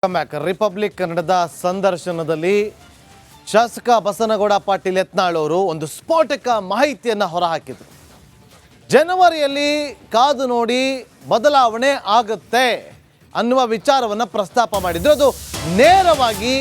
Back republic ಕನ್ನಡದ ಸಂದರ್ಶನದಲ್ಲಿ ಶಾಸಕ ಬಸನಗೌಡ ಪಾಟೀಲ್ ಯತ್ನಾಳ್ ಅವರು ಒಂದು ಸ್ಫೋಟಕ ಮಾಹಿತಿಯನ್ನು ಹೊರಹಾಕಿದರು. ಜನವರಿಯಲ್ಲಿ ಕಾದು ನೋಡಿ ಬದಲಾವಣೆ ಆಗುತ್ತೆ ಅನ್ನುವ ವಿಚಾರವನ್ನು ಪ್ರಸ್ತಾಪ ಮಾಡಿದ್ರು. ಅದು ನೇರವಾಗಿ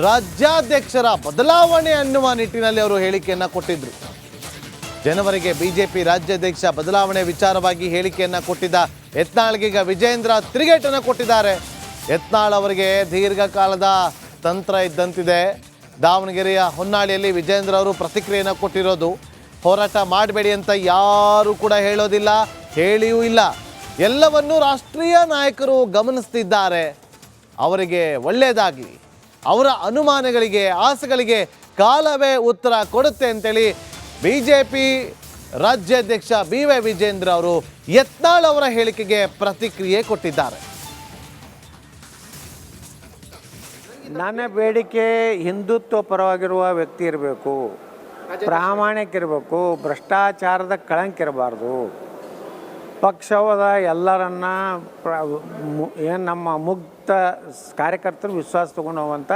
ರಾಜ್ಯಾಧ್ಯಕ್ಷರ ಬದಲಾವಣೆ ಅನ್ನುವ ನಿಟ್ಟಿನಲ್ಲಿ ಅವರು ಹೇಳಿಕೆಯನ್ನು ಕೊಟ್ಟಿದ್ರು. ಜನವರಿಗೆ ಬಿಜೆಪಿ ರಾಜ್ಯಾಧ್ಯಕ್ಷ ಬದಲಾವಣೆ ವಿಚಾರವಾಗಿ ಹೇಳಿಕೆಯನ್ನು ಕೊಟ್ಟಿದ್ದ ಯತ್ನಾಳ್ಗೆ ಈಗ ವಿಜೇಂದ್ರ ತಿರುಗೇಟನ್ನು ಕೊಟ್ಟಿದ್ದಾರೆ. ಯತ್ನಾಳ್ ಅವರಿಗೆ ದೀರ್ಘಕಾಲದ ತಂತ್ರ ಇದ್ದಂತಿದೆ. ದಾವಣಗೆರೆಯ ಹೊನ್ನಾಳಿಯಲ್ಲಿ ವಿಜೇಂದ್ರ ಅವರು ಪ್ರತಿಕ್ರಿಯೆಯನ್ನು ಕೊಟ್ಟಿರೋದು, ಹೋರಾಟ ಮಾಡಬೇಡಿ ಅಂತ ಯಾರೂ ಕೂಡ ಹೇಳೋದಿಲ್ಲ, ಹೇಳಿಯೂ ಇಲ್ಲ. ಎಲ್ಲವನ್ನೂ ರಾಷ್ಟ್ರೀಯ ನಾಯಕರು ಗಮನಿಸ್ತಿದ್ದಾರೆ. ಅವರಿಗೆ ಒಳ್ಳೆಯದಾಗಿ ಅವರ ಅನುಮಾನಗಳಿಗೆ ಆಸೆಗಳಿಗೆ ಕಾಲವೇ ಉತ್ತರ ಕೊಡುತ್ತೆ ಅಂತೇಳಿ ಬಿಜೆಪಿ ರಾಜ್ಯಾಧ್ಯಕ್ಷ ಬಿ.ವೈ. ವಿಜೇಂದ್ರ ಅವರು ಯತ್ನಾಳ್ ಅವರ ಹೇಳಿಕೆಗೆ ಪ್ರತಿಕ್ರಿಯೆ ಕೊಟ್ಟಿದ್ದಾರೆ. ನನ್ನ ಬೇಡಿಕೆ ಹಿಂದುತ್ವ ಪರವಾಗಿರುವ ವ್ಯಕ್ತಿ ಇರಬೇಕು, ಪ್ರಾಮಾಣಿಕ ಇರಬೇಕು, ಭ್ರಷ್ಟಾಚಾರದ ಕಳಂಕ ಇರಬಾರ್ದು. ಪಕ್ಷವಾದ ಎಲ್ಲರನ್ನ ಏನು ನಮ್ಮ ಮುಕ್ತ ಕಾರ್ಯಕರ್ತರು ವಿಶ್ವಾಸ ತಗೊಂಡು ಹೋಗುವಂಥ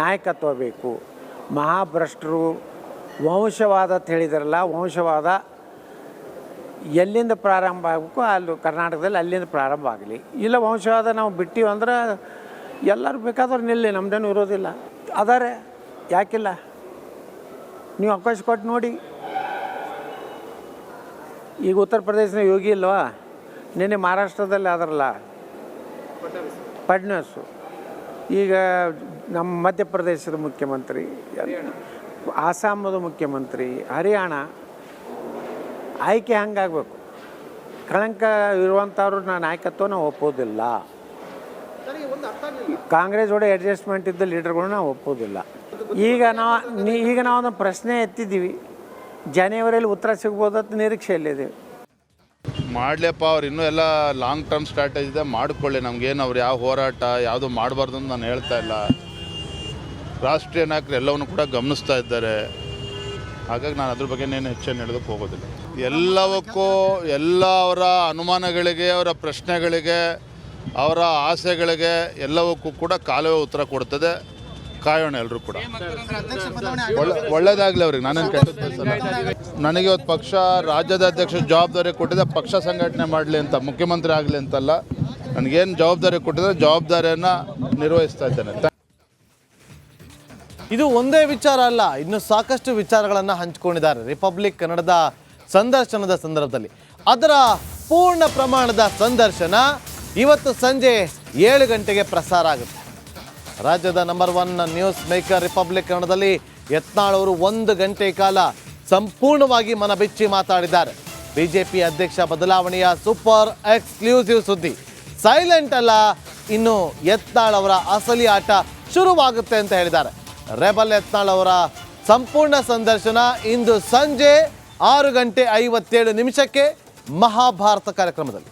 ನಾಯಕತ್ವ ಬೇಕು. ಮಹಾಭ್ರಷ್ಟರು ವಂಶವಾದ ಅಂತ ಹೇಳಿದಾರಲ್ಲ, ವಂಶವಾದ ಎಲ್ಲಿಂದ ಪ್ರಾರಂಭ ಆಗಬೇಕು ಅಲ್ಲಿ ಕರ್ನಾಟಕದಲ್ಲಿ ಅಲ್ಲಿಂದ ಪ್ರಾರಂಭ ಆಗಲಿ. ಇಲ್ಲ ವಂಶವಾದ ನಾವು ಬಿಟ್ಟಿವಿ ಅಂದ್ರೆ ಎಲ್ಲರೂ ಬೇಕಾದ್ರೆ ನಿಲ್ಲಿ, ನಮ್ದೇನು ಇರೋದಿಲ್ಲ. ಅದಾರೆ ಯಾಕಿಲ್ಲ, ನೀವು ಅವಕಾಶ ಕೊಟ್ಟು ನೋಡಿ. ಈಗ ಉತ್ತರ ಪ್ರದೇಶದ ಯೋಗಿ ಇಲ್ವಾ, ನಿನ್ನೆ ಮಹಾರಾಷ್ಟ್ರದಲ್ಲಿ ಆದ್ರಲ್ಲ ಫಡ್ನವೀಸ್, ಈಗ ನಮ್ಮ ಮಧ್ಯಪ್ರದೇಶದ ಮುಖ್ಯಮಂತ್ರಿ, ಆಸಾಮದ ಮುಖ್ಯಮಂತ್ರಿ, ಹರಿಯಾಣ. ಆಯ್ಕೆ ಹಂಗಾಗಬೇಕು. ಕಳಂಕ ಇರುವಂಥವ್ರು ನಾಯಕತ್ವ ನಾವು ಒಪ್ಪೋದಿಲ್ಲ. ಕಾಂಗ್ರೆಸ್ ಜೋಡಿ ಅಡ್ಜಸ್ಟ್ಮೆಂಟ್ ಇದ್ದ ಲೀಡರ್ಗಳನ್ನ ನಾವು ಒಪ್ಪೋದಿಲ್ಲ. ಈಗ ನಾವು ಒಂದು ಪ್ರಶ್ನೆ ಎತ್ತಿದ್ದೀವಿ, ಜನವರಿಯಲ್ಲಿ ಉತ್ತರ ಸಿಗ್ಬೋದಂತ ನಿರೀಕ್ಷೆಯಲ್ಲಿದೆ. ಮಾಡಲಿಯಪ್ಪ, ಅವ್ರು ಇನ್ನೂ ಎಲ್ಲ ಲಾಂಗ್ ಟರ್ಮ್ ಸ್ಟ್ರಾಟಜಿ ಇದೆ, ಮಾಡಿಕೊಳ್ಳಿ. ನಮಗೇನು ಅವ್ರು ಯಾವ ಹೋರಾಟ ಯಾವುದು ಮಾಡಬಾರ್ದು ಅಂತ ನಾನು ಹೇಳ್ತಾ ಇಲ್ಲ. ರಾಷ್ಟ್ರೀಯ ನಾಯಕರು ಎಲ್ಲವನ್ನು ಕೂಡ ಗಮನಿಸ್ತಾ ಇದ್ದಾರೆ. ಹಾಗಾಗಿ ನಾನು ಅದ್ರ ಬಗ್ಗೆ ಏನು ಹೆಚ್ಚೇನು ಹೇಳೋದಕ್ಕೆ ಹೋಗೋದಿಲ್ಲ. ಎಲ್ಲವಕ್ಕೂ ಎಲ್ಲ ಅವರ ಅನುಮಾನಗಳಿಗೆ, ಅವರ ಪ್ರಶ್ನೆಗಳಿಗೆ, ಅವರ ಆಸೆಗಳಿಗೆ ಎಲ್ಲವಕ್ಕೂ ಕೂಡ ಕಾಲವೇ ಉತ್ತರ ಕೊಡ್ತದೆ. ಕಾಯೋಣ ಎಲ್ಲರೂ ಕೂಡ. ಒಳ್ಳೇದಾಗಲಿ ಅವ್ರಿಗೆ. ನಾನೇನು ಕೆಟ್ಟದ್ದು ನನಗೆ ಇವತ್ತು ಪಕ್ಷ ರಾಜ್ಯದ ಅಧ್ಯಕ್ಷ ಜವಾಬ್ದಾರಿ ಕೊಟ್ಟಿದೆ, ಪಕ್ಷ ಸಂಘಟನೆ ಮಾಡಲಿ ಅಂತ, ಮುಖ್ಯಮಂತ್ರಿ ಆಗಲಿ ಅಂತಲ್ಲ. ನನಗೇನು ಜವಾಬ್ದಾರಿ ಕೊಟ್ಟಿದ್ರೆ ಜವಾಬ್ದಾರಿಯನ್ನು ನಿರ್ವಹಿಸ್ತಾ ಇದ್ದೇನೆ. ಇದು ಒಂದೇ ವಿಚಾರ ಅಲ್ಲ, ಇನ್ನು ಸಾಕಷ್ಟು ವಿಚಾರಗಳನ್ನು ಹಂಚಿಕೊಂಡಿದ್ದಾರೆ ರಿಪಬ್ಲಿಕ್ ಕನ್ನಡದ ಸಂದರ್ಶನದ ಸಂದರ್ಭದಲ್ಲಿ. ಅದರ ಪೂರ್ಣ ಪ್ರಮಾಣದ ಸಂದರ್ಶನ ಇವತ್ತು ಸಂಜೆ 7 ಗಂಟೆಗೆ ಪ್ರಸಾರ ಆಗುತ್ತೆ. ರಾಜ್ಯದ ನಂಬರ್ 1 ನ್ಯೂಸ್ ಮೇಕರ್ ರಿಪಬ್ಲಿಕ್ ಕನ್ನಡದಲ್ಲಿ ಯತ್ನಾಳ್ ಅವರು 1 ಗಂಟೆ ಕಾಲ ಸಂಪೂರ್ಣವಾಗಿ ಮನಬಿಚ್ಚಿ ಮಾತಾಡಿದ್ದಾರೆ. ಬಿಜೆಪಿ ಅಧ್ಯಕ್ಷ ಬದಲಾವಣೆಯ ಸೂಪರ್ ಎಕ್ಸ್ಕ್ಲೂಸಿವ್ ಸುದ್ದಿ. ಸೈಲೆಂಟ್ ಅಲ್ಲ, ಇನ್ನು ಯತ್ನಾಳ್ ಅವರ ಅಸಲಿ ಆಟ ಶುರುವಾಗುತ್ತೆ ಅಂತ ಹೇಳಿದ್ದಾರೆ. ರೆಬಲ್ ಯತ್ನಾಳ್ ಅವರ ಸಂಪೂರ್ಣ ಸಂದರ್ಶನ ಇಂದು ಸಂಜೆ 6:57 ಮಹಾಭಾರತ ಕಾರ್ಯಕ್ರಮದಲ್ಲಿ.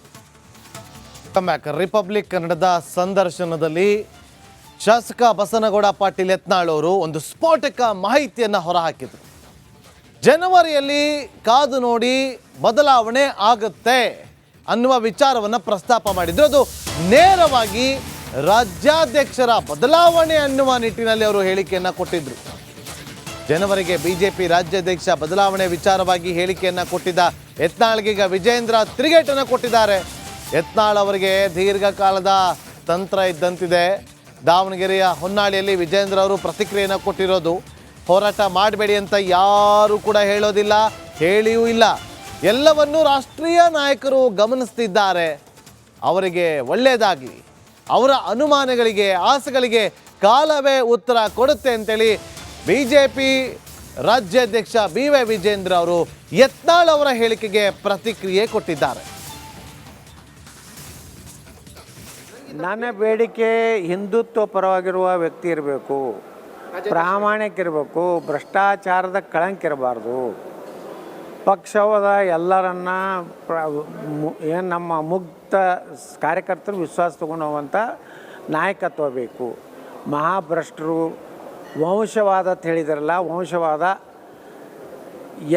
ಬ್ಯಾಕ್ ರಿಪಬ್ಲಿಕ್ ಕನ್ನಡದ ಸಂದರ್ಶನದಲ್ಲಿ ಶಾಸಕ ಬಸನಗೌಡ ಪಾಟೀಲ್ ಯತ್ನಾಳ್ ಅವರು ಒಂದು ಸ್ಫೋಟಕ ಮಾಹಿತಿಯನ್ನು ಹೊರಹಾಕಿದರು. ಜನವರಿಯಲ್ಲಿ ಕಾದು ನೋಡಿ ಬದಲಾವಣೆ ಆಗುತ್ತೆ ಅನ್ನುವ ವಿಚಾರವನ್ನು ಪ್ರಸ್ತಾಪ ಮಾಡಿದ್ರು. ಅದು ನೇರವಾಗಿ ರಾಜ್ಯಾಧ್ಯಕ್ಷರ ಬದಲಾವಣೆ ಅನ್ನುವ ನಿಟ್ಟಿನಲ್ಲಿ ಅವರು ಹೇಳಿಕೆಯನ್ನು ಕೊಟ್ಟಿದ್ರು. ಜನವರಿಗೆ ಬಿಜೆಪಿ ರಾಜ್ಯಾಧ್ಯಕ್ಷ ಬದಲಾವಣೆ ವಿಚಾರವಾಗಿ ಹೇಳಿಕೆಯನ್ನು ಕೊಟ್ಟಿದ್ದ ಯತ್ನಾಳ್ಗೆ ಈಗ ವಿಜೇಂದ್ರ ತಿರುಗೇಟನ್ನು ಕೊಟ್ಟಿದ್ದಾರೆ. ಯತ್ನಾಳ್ ಅವರಿಗೆ ದೀರ್ಘಕಾಲದ ತಂತ್ರ ಇದ್ದಂತಿದೆ. ದಾವಣಗೆರೆಯ ಹೊನ್ನಾಳಿಯಲ್ಲಿ ವಿಜೇಂದ್ರ ಅವರು ಪ್ರತಿಕ್ರಿಯೆಯನ್ನು ಕೊಟ್ಟಿರೋದು, ಹೋರಾಟ ಮಾಡಬೇಡಿ ಅಂತ ಯಾರೂ ಕೂಡ ಹೇಳೋದಿಲ್ಲ, ಹೇಳಿಯೂ ಇಲ್ಲ. ಎಲ್ಲವನ್ನೂ ರಾಷ್ಟ್ರೀಯ ನಾಯಕರು ಗಮನಿಸ್ತಿದ್ದಾರೆ. ಅವರಿಗೆ ಒಳ್ಳೆಯದಾಗಿ ಅವರ ಅನುಮಾನಗಳಿಗೆ ಆಸೆಗಳಿಗೆ ಕಾಲವೇ ಉತ್ತರ ಕೊಡುತ್ತೆ ಅಂತೇಳಿ ಬಿಜೆಪಿ ರಾಜ್ಯಾಧ್ಯಕ್ಷ ಬಿ.ವೈ. ವಿಜೇಂದ್ರ ಅವರು ಯತ್ನಾಳ್ ಅವರ ಹೇಳಿಕೆಗೆ ಪ್ರತಿಕ್ರಿಯೆ ಕೊಟ್ಟಿದ್ದಾರೆ. ನನ್ನ ಬೇಡಿಕೆ ಹಿಂದುತ್ವ ಪರವಾಗಿರುವ ವ್ಯಕ್ತಿ ಇರಬೇಕು, ಪ್ರಾಮಾಣಿಕ ಇರಬೇಕು, ಭ್ರಷ್ಟಾಚಾರದ ಕಳಂಕ ಇರಬಾರ್ದು. ಪಕ್ಷವಾದ ಎಲ್ಲರನ್ನ ಏನು ನಮ್ಮ ಮುಕ್ತ ಕಾರ್ಯಕರ್ತರು ವಿಶ್ವಾಸ ತಗೊಂಡು ಹೋಗುವಂಥ ನಾಯಕತ್ವ ಬೇಕು. ಮಹಾಭ್ರಷ್ಟರು ವಂಶವಾದ ಅಂತ ಹೇಳಿದಾರಲ್ಲ, ವಂಶವಾದ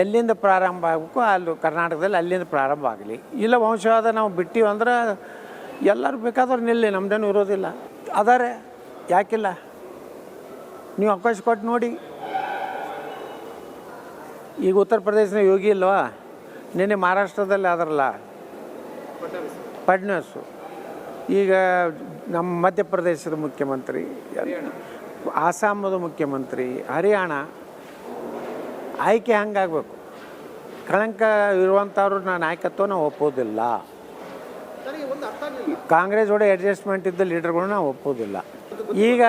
ಎಲ್ಲಿಂದ ಪ್ರಾರಂಭ ಆಗಬೇಕು ಅಲ್ಲಿ ಕರ್ನಾಟಕದಲ್ಲಿ ಅಲ್ಲಿಂದ ಪ್ರಾರಂಭ ಆಗಲಿ. ಇಲ್ಲ ವಂಶವಾದ ನಾವು ಬಿಟ್ಟಿವಿ ಅಂದ್ರೆ ಎಲ್ಲರೂ ಬೇಕಾದ್ರೆ ನಿಲ್ಲಿ, ನಮ್ದೇನು ಇರೋದಿಲ್ಲ. ಅದಾರೆ, ಯಾಕಿಲ್ಲ? ನೀವು ಅವಕಾಶ ಕೊಟ್ಟು ನೋಡಿ. ಈಗ ಉತ್ತರ ಪ್ರದೇಶದ ಯೋಗಿ ಇಲ್ವಾ, ನಿನ್ನೆ ಮಹಾರಾಷ್ಟ್ರದಲ್ಲಿ ಆದ್ರಲ್ಲ ಫಡ್ನವೀಸು, ಈಗ ನಮ್ಮ ಮಧ್ಯಪ್ರದೇಶದ ಮುಖ್ಯಮಂತ್ರಿ, ಆಸಾಮದ ಮುಖ್ಯಮಂತ್ರಿ, ಹರಿಯಾಣ. ಆಯ್ಕೆ ಹಂಗಾಗಬೇಕು. ಕಳಂಕ ಇರುವಂಥವ್ರು ನಾಯಕತ್ವ ನಾವು ಒಪ್ಪೋದಿಲ್ಲ. ಕಾಂಗ್ರೆಸ್ ಜೋಡಿ ಅಡ್ಜಸ್ಟ್ಮೆಂಟ್ ಇದ್ದ ಲೀಡರ್ಗಳು ನಾವು ಒಪ್ಪೋದಿಲ್ಲ. ಈಗ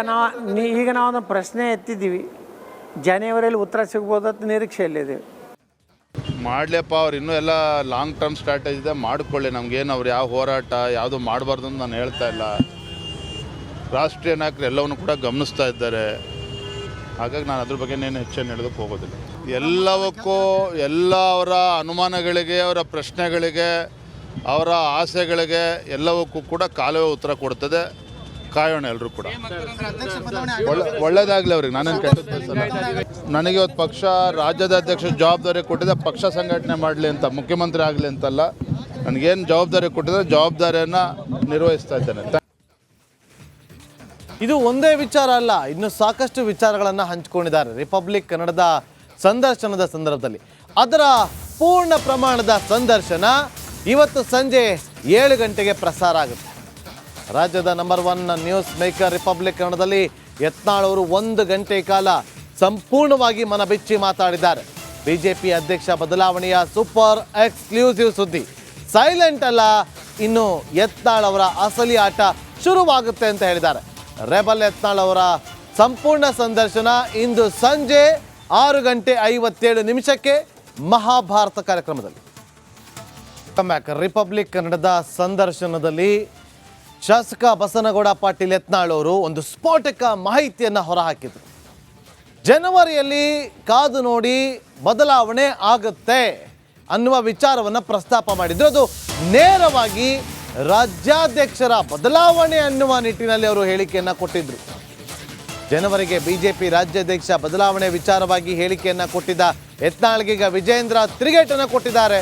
ನಾವು ಒಂದು ಪ್ರಶ್ನೆ ಎತ್ತಿದ್ದೀವಿ, ಜನವರಿಯಲ್ಲಿ ಉತ್ತರ ಸಿಗ್ಬೋದಂತ ನಿರೀಕ್ಷೆಯಲ್ಲಿದ್ದೀವಿ. ಮಾಡಲಿಯಪ್ಪ, ಅವ್ರು ಇನ್ನೂ ಎಲ್ಲ ಲಾಂಗ್ ಟರ್ಮ್ ಸ್ಟ್ರಾಟಜಿ ಇದೆ, ಮಾಡಿಕೊಳ್ಳಿ. ನಮಗೇನು ಅವ್ರು ಯಾವ ಹೋರಾಟ ಯಾವುದು ಮಾಡಬಾರ್ದು ಅಂತ ನಾನು ಹೇಳ್ತಾ ಇಲ್ಲ. ರಾಷ್ಟ್ರೀಯ ನಾಯಕರು ಎಲ್ಲವನ್ನು ಕೂಡ ಗಮನಿಸ್ತಾ ಇದ್ದಾರೆ. ಹಾಗಾಗಿ ನಾನು ಅದ್ರ ಬಗ್ಗೆ ಏನು ಹೆಚ್ಚೇನು ಹೇಳೋದಕ್ಕೆ ಹೋಗೋದಿಲ್ಲ. ಎಲ್ಲವಕ್ಕೂ ಎಲ್ಲ ಅವರ ಅನುಮಾನಗಳಿಗೆ, ಅವರ ಪ್ರಶ್ನೆಗಳಿಗೆ, ಅವರ ಆಸೆಗಳಿಗೆ ಎಲ್ಲವಕ್ಕೂ ಕೂಡ ಕಾಲವೇ ಉತ್ತರ ಕೊಡ್ತದೆ. ಕಾಯೋಣ ಎಲ್ಲರೂ ಕೂಡ. ಒಳ್ಳೇದಾಗಲಿ ಅವ್ರಿಗೆ, ನಾನೇನು ಕೆಟ್ಟದ್ದು. ನನಗೆ ಇವತ್ತು ಪಕ್ಷ ರಾಜ್ಯದ ಅಧ್ಯಕ್ಷ ಜವಾಬ್ದಾರಿ ಕೊಟ್ಟಿದೆ, ಪಕ್ಷ ಸಂಘಟನೆ ಮಾಡಲಿ ಅಂತ, ಮುಖ್ಯಮಂತ್ರಿ ಆಗಲಿ ಅಂತಲ್ಲ. ನನಗೇನು ಜವಾಬ್ದಾರಿ ಕೊಟ್ಟಿದ್ರೆ ಜವಾಬ್ದಾರಿಯನ್ನು ನಿರ್ವಹಿಸ್ತಾ ಇದ್ದೇನೆ. ಇದು ಒಂದೇ ವಿಚಾರ ಅಲ್ಲ, ಇನ್ನು ಸಾಕಷ್ಟು ವಿಚಾರಗಳನ್ನು ಹಂಚಿಕೊಂಡಿದ್ದಾರೆ ರಿಪಬ್ಲಿಕ್ ಕನ್ನಡದ ಸಂದರ್ಶನದ ಸಂದರ್ಭದಲ್ಲಿ. ಅದರ ಪೂರ್ಣ ಪ್ರಮಾಣದ ಸಂದರ್ಶನ ಇವತ್ತು ಸಂಜೆ 7 ಗಂಟೆಗೆ ಪ್ರಸಾರ ಆಗುತ್ತೆ. ರಾಜ್ಯದ ನಂಬರ್ 1 ನ್ಯೂಸ್ ಮೇಕರ್ ರಿಪಬ್ಲಿಕ್ ಕನ್ನಡದಲ್ಲಿ ಯತ್ನಾಳ್ ಅವರು 1 ಗಂಟೆ ಕಾಲ ಸಂಪೂರ್ಣವಾಗಿ ಮನಬಿಚ್ಚಿ ಮಾತಾಡಿದ್ದಾರೆ. ಬಿಜೆಪಿ ಅಧ್ಯಕ್ಷ ಬದಲಾವಣೆಯ ಸೂಪರ್ ಎಕ್ಸ್ಕ್ಲೂಸಿವ್ ಸುದ್ದಿ. ಸೈಲೆಂಟ್ ಅಲ್ಲ, ಇನ್ನು ಯತ್ನಾಳ್ ಅವರ ಅಸಲಿ ಆಟ ಶುರುವಾಗುತ್ತೆ ಅಂತ ಹೇಳಿದ್ದಾರೆ. ರೆಬಲ್ ಯತ್ನಾಳ್ ಅವರ ಸಂಪೂರ್ಣ ಸಂದರ್ಶನ ಇಂದು ಸಂಜೆ 6:57 ಮಹಾಭಾರತ ಕಾರ್ಯಕ್ರಮದಲ್ಲಿ. ರಿಪಬ್ಲಿಕ್ ಕನ್ನಡದ ಸಂದರ್ಶನದಲ್ಲಿ ಶಾಸಕ ಬಸನಗೌಡ ಪಾಟೀಲ್ ಯತ್ನಾಳ್ ಅವರು ಒಂದು ಸ್ಫೋಟಕ ಮಾಹಿತಿಯನ್ನು ಹೊರಹಾಕಿದರು. ಜನವರಿಯಲ್ಲಿ ಕಾದು ನೋಡಿ ಬದಲಾವಣೆ ಆಗುತ್ತೆ ಅನ್ನುವ ವಿಚಾರವನ್ನು ಪ್ರಸ್ತಾಪ ಮಾಡಿದ್ರು. ಅದು ನೇರವಾಗಿ ರಾಜ್ಯಾಧ್ಯಕ್ಷರ ಬದಲಾವಣೆ ಅನ್ನುವ ನಿಟ್ಟಿನಲ್ಲಿ ಅವರು ಹೇಳಿಕೆಯನ್ನು ಕೊಟ್ಟಿದ್ರು. ಜನವರಿಗೆ ಬಿಜೆಪಿ ರಾಜ್ಯಾಧ್ಯಕ್ಷ ಬದಲಾವಣೆ ವಿಚಾರವಾಗಿ ಹೇಳಿಕೆಯನ್ನು ಕೊಟ್ಟಿದ್ದ ಯತ್ನಾಳ್ಗೆ ಈಗ ವಿಜೇಂದ್ರ ತಿರುಗೇಟನ್ನು ಕೊಟ್ಟಿದ್ದಾರೆ.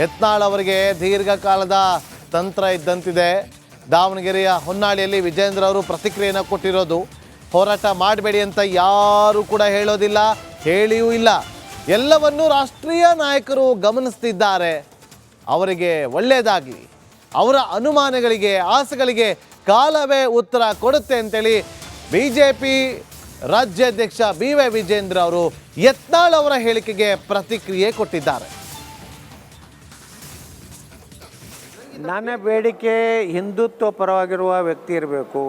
ಯತ್ನಾಳ್ ಅವರಿಗೆ ದೀರ್ಘಕಾಲದ ತಂತ್ರ ಇದ್ದಂತಿದೆ. ದಾವಣಗೆರೆಯ ಹೊನ್ನಾಳಿಯಲ್ಲಿ ವಿಜೇಂದ್ರ ಅವರು ಪ್ರತಿಕ್ರಿಯೆಯನ್ನು ಕೊಟ್ಟಿರೋದು, ಹೋರಾಟ ಮಾಡಬೇಡಿ ಅಂತ ಯಾರೂ ಕೂಡ ಹೇಳೋದಿಲ್ಲ, ಹೇಳಿಯೂ ಇಲ್ಲ. ಎಲ್ಲವನ್ನೂ ರಾಷ್ಟ್ರೀಯ ನಾಯಕರು ಗಮನಿಸ್ತಿದ್ದಾರೆ. ಅವರಿಗೆ ಒಳ್ಳೆಯದಾಗಲಿ, ಅವರ ಅನುಮಾನಗಳಿಗೆ, ಆಸೆಗಳಿಗೆ ಕಾಲವೇ ಉತ್ತರ ಕೊಡುತ್ತೆ ಅಂತೇಳಿ ಬಿಜೆಪಿ ರಾಜ್ಯಾಧ್ಯಕ್ಷ BY ವಿಜೇಂದ್ರ ಅವರು ಯತ್ನಾಳ್ ಅವರ ಹೇಳಿಕೆಗೆ ಪ್ರತಿಕ್ರಿಯೆ ಕೊಟ್ಟಿದ್ದಾರೆ. ನನ್ನ ಬೇಡಿಕೆ ಹಿಂದುತ್ವ ಪರವಾಗಿರುವ ವ್ಯಕ್ತಿ ಇರಬೇಕು,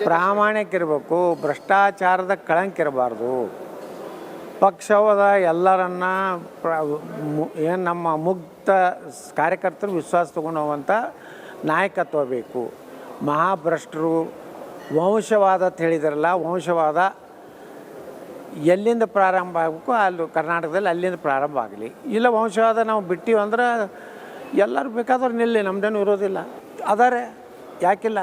ಪ್ರಾಮಾಣಿಕ ಇರಬೇಕು, ಭ್ರಷ್ಟಾಚಾರದ ಕಳಂಕ ಇರಬಾರ್ದು. ಪಕ್ಷವಾದ ಎಲ್ಲರನ್ನ ಏನು ನಮ್ಮ ಮುಕ್ತ ಕಾರ್ಯಕರ್ತರು ವಿಶ್ವಾಸ ತಗೊಂಡು ಹೋಗುವಂಥ ನಾಯಕತ್ವ ಬೇಕು. ಮಹಾಭ್ರಷ್ಟರು ವಂಶವಾದ ಅಂತ ಹೇಳಿದಾರಲ್ಲ, ವಂಶವಾದ ಎಲ್ಲಿಂದ ಪ್ರಾರಂಭ ಆಗಬೇಕು, ಅಲ್ಲಿ ಕರ್ನಾಟಕದಲ್ಲಿ ಅಲ್ಲಿಂದ ಪ್ರಾರಂಭ ಆಗಲಿ. ಇಲ್ಲ ವಂಶವಾದ ನಾವು ಬಿಟ್ಟಿವಿ ಅಂದ್ರೆ ಎಲ್ಲರೂ ಬೇಕಾದವ್ರು ನಿಲ್ಲಿ, ನಮ್ಮದೇನು ಇರೋದಿಲ್ಲ. ಅದಾರೆ, ಯಾಕಿಲ್ಲ?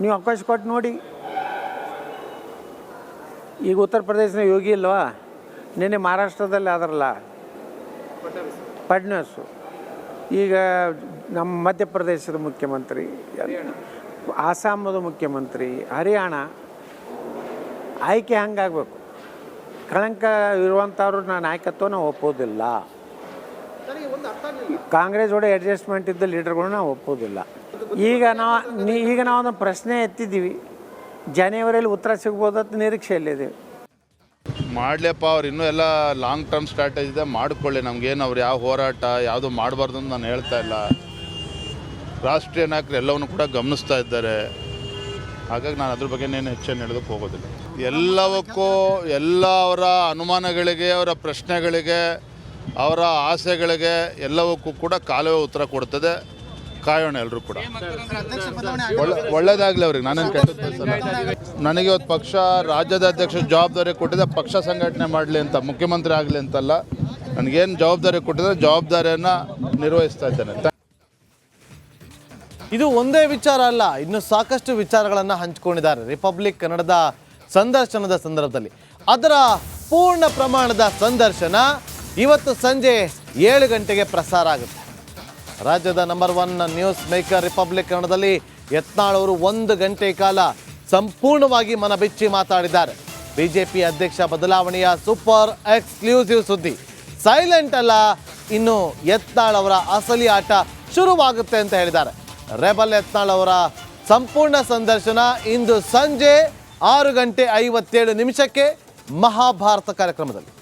ನೀವು ಅವಕಾಶ ಕೊಟ್ಟು ನೋಡಿ. ಈಗ ಉತ್ತರ ಪ್ರದೇಶದ ಯೋಗಿ ಇಲ್ವಾ, ನಿನ್ನೆ ಮಹಾರಾಷ್ಟ್ರದಲ್ಲಿ ಆದ್ರಲ್ಲ ಫಡ್ನವೀಸು, ಈಗ ನಮ್ಮ ಮಧ್ಯಪ್ರದೇಶದ ಮುಖ್ಯಮಂತ್ರಿ, ಆಸಾಮದ ಮುಖ್ಯಮಂತ್ರಿ, ಹರಿಯಾಣ. ಆಯ್ಕೆ ಹಂಗಾಗಬೇಕು. ಕಳಂಕ ಇರುವಂಥವ್ರು ನಾಯಕತ್ವ ನಾವು ಒಪ್ಪೋದಿಲ್ಲ. ಕಾಂಗ್ರೆಸ್ ಜೋಡಿ ಅಡ್ಜಸ್ಟ್ಮೆಂಟ್ ಇದ್ದ ಲೀಡರ್ಗಳು ನಾವು ಒಪ್ಪೋದಿಲ್ಲ. ಈಗ ನಾವು ಒಂದು ಪ್ರಶ್ನೆ ಎತ್ತಿದ್ದೀವಿ, ಜನವರಿಯಲ್ಲಿ ಉತ್ತರ ಸಿಗ್ಬೋದಂತ ನಿರೀಕ್ಷೆಯಲ್ಲಿದ್ದೀವಿ. ಮಾಡಲಿಯಪ್ಪ, ಅವ್ರು ಇನ್ನೂ ಎಲ್ಲ ಲಾಂಗ್ ಟರ್ಮ್ ಸ್ಟ್ರಾಟಜಿ ಇದೆ, ಮಾಡಿಕೊಳ್ಳಿ. ನಮಗೇನು ಅವ್ರು ಯಾವ ಹೋರಾಟ ಯಾವುದು ಮಾಡಬಾರ್ದು ಅಂತ ನಾನು ಹೇಳ್ತಾ ಇಲ್ಲ. ರಾಷ್ಟ್ರೀಯ ನಾಯಕರು ಎಲ್ಲವನ್ನು ಕೂಡ ಗಮನಿಸ್ತಾ ಇದ್ದಾರೆ. ಹಾಗಾಗಿ ನಾನು ಅದ್ರ ಬಗ್ಗೆ ಏನು ಹೆಚ್ಚೇನು ಹೇಳೋದಕ್ಕೆ ಹೋಗೋದಿಲ್ಲ. ಎಲ್ಲವಕ್ಕೂ ಎಲ್ಲ ಅವರ ಅನುಮಾನಗಳಿಗೆ, ಅವರ ಪ್ರಶ್ನೆಗಳಿಗೆ, ಅವರ ಆಸೆಗಳಿಗೆ ಎಲ್ಲವಕ್ಕೂ ಕೂಡ ಕಾಲವೇ ಉತ್ತರ ಕೊಡ್ತದೆ. ಕಾಯೋಣ ಎಲ್ಲರೂ ಕೂಡ. ಒಳ್ಳೇದಾಗಲಿ ಅವ್ರಿಗೆ, ನಾನೇನು ಕೆಟ್ಟದ್ದು. ನನಗೆ ಇವತ್ತು ಪಕ್ಷ ರಾಜ್ಯದ ಅಧ್ಯಕ್ಷ ಜವಾಬ್ದಾರಿ ಕೊಟ್ಟಿದೆ, ಪಕ್ಷ ಸಂಘಟನೆ ಮಾಡಲಿ ಅಂತ, ಮುಖ್ಯಮಂತ್ರಿ ಆಗಲಿ ಅಂತಲ್ಲ. ನನಗೇನು ಜವಾಬ್ದಾರಿ ಕೊಟ್ಟಿದ್ರೆ ಜವಾಬ್ದಾರಿಯನ್ನು ನಿರ್ವಹಿಸ್ತಾ ಇದ್ದೇನೆ. ಇದು ಒಂದೇ ವಿಚಾರ ಅಲ್ಲ, ಇನ್ನು ಸಾಕಷ್ಟು ವಿಚಾರಗಳನ್ನು ಹಂಚಿಕೊಂಡಿದ್ದಾರೆ ರಿಪಬ್ಲಿಕ್ ಕನ್ನಡದ ಸಂದರ್ಶನದ ಸಂದರ್ಭದಲ್ಲಿ. ಅದರ ಪೂರ್ಣ ಪ್ರಮಾಣದ ಸಂದರ್ಶನ ಇವತ್ತು ಸಂಜೆ 7 ಗಂಟೆಗೆ ಪ್ರಸಾರ ಆಗುತ್ತೆ. ರಾಜ್ಯದ ನಂಬರ್ 1 ನ್ಯೂಸ್ ಮೇಕರ್ ರಿಪಬ್ಲಿಕ್ ಕನ್ನಡದಲ್ಲಿ ಯತ್ನಾಳ್ ಅವರು 1 ಗಂಟೆ ಕಾಲ ಸಂಪೂರ್ಣವಾಗಿ ಮನಬಿಚ್ಚಿ ಮಾತಾಡಿದ್ದಾರೆ. ಬಿಜೆಪಿ ಅಧ್ಯಕ್ಷ ಬದಲಾವಣೆಯ ಸೂಪರ್ ಎಕ್ಸ್ಕ್ಲೂಸಿವ್ ಸುದ್ದಿ. ಸೈಲೆಂಟ್ ಅಲ್ಲ, ಇನ್ನು ಯತ್ನಾಳ್ ಅವರ ಅಸಲಿ ಆಟ ಶುರುವಾಗುತ್ತೆ ಅಂತ ಹೇಳಿದ್ದಾರೆ. ರೆಬಲ್ ಯತ್ನಾಳ್ ಅವರ ಸಂಪೂರ್ಣ ಸಂದರ್ಶನ ಇಂದು ಸಂಜೆ 6:57 ಮಹಾಭಾರತ ಕಾರ್ಯಕ್ರಮದಲ್ಲಿ.